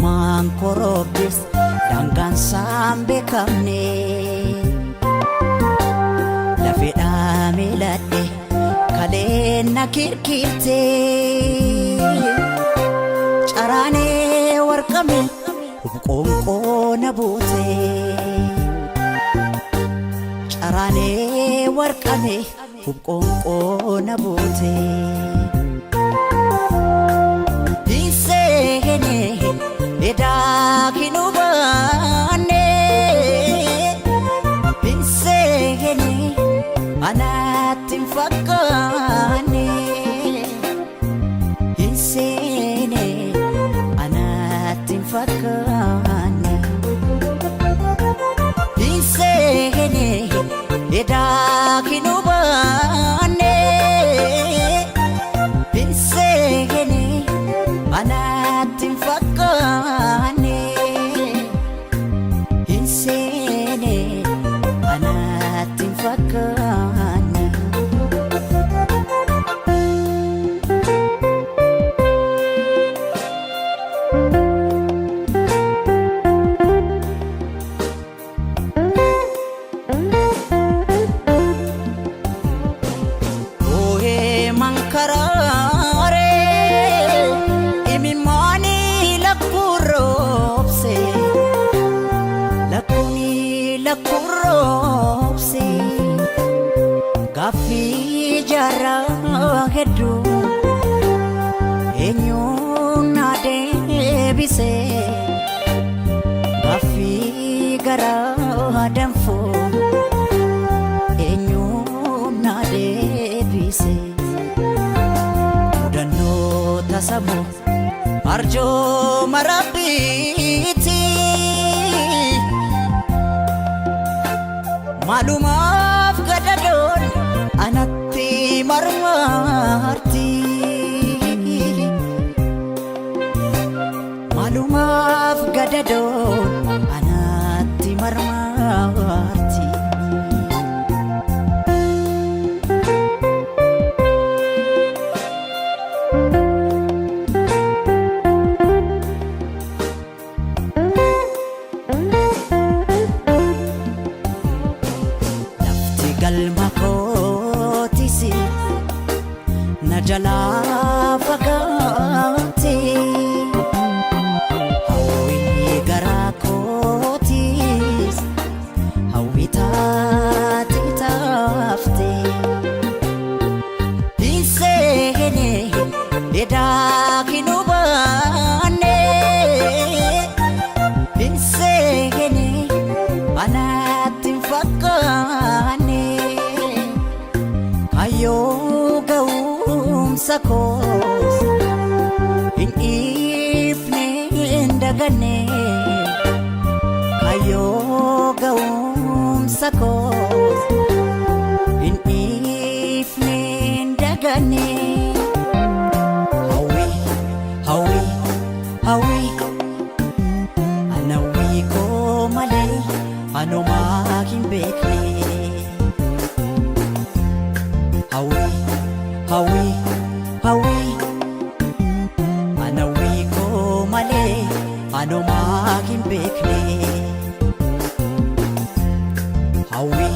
Ilmaan koroobis daangaan isaan beekamne. Lafeedhaa miiladhe kaleen na kirkirte. Caraanee warqame qoonqoo na buute. Caraanee warqame qoonqoo na buute. Hinseene edaa kinubaane. Hinseene anaatti hin fakkaanne. Hinseene anaatti hin fakkaanne. Hinseene edaa kinubaane. Hinseene anaatti hin fakkaanne. Hinseene anaatti hin fakkaanne. Ooyee mankaraare imimmaani lakkuroobse. Lakkuuni lakkuroobse. Gaaffii jaarraa hedduu eenyuun na deebise. Gaaffii garaa danfoo eenyuun na deebise. Mudannoo tasamoo arjoo marabbiiti. Maalumaaf gadadoon anatti marmarti. Maalumaaf gadadoon anatti marmarti. Lafti galma kootisi na jalaa fagaate. Hawwii garaa kootis hawwii taate taafte. Hinseene edaa kinubaane. Hinseene anaatti hin fakkaanne. Kayyoo ga'umsa koos hin dhiifne hin daganne. Kayyoo ga'umsa koos hin dhiifne hin daganne. Hawwii hawwii hawwii anawwii koo malee anomaa hin beekne. Hawwii hawwii hawwii anawwii koo malee anomaa hin beekne. Hawwii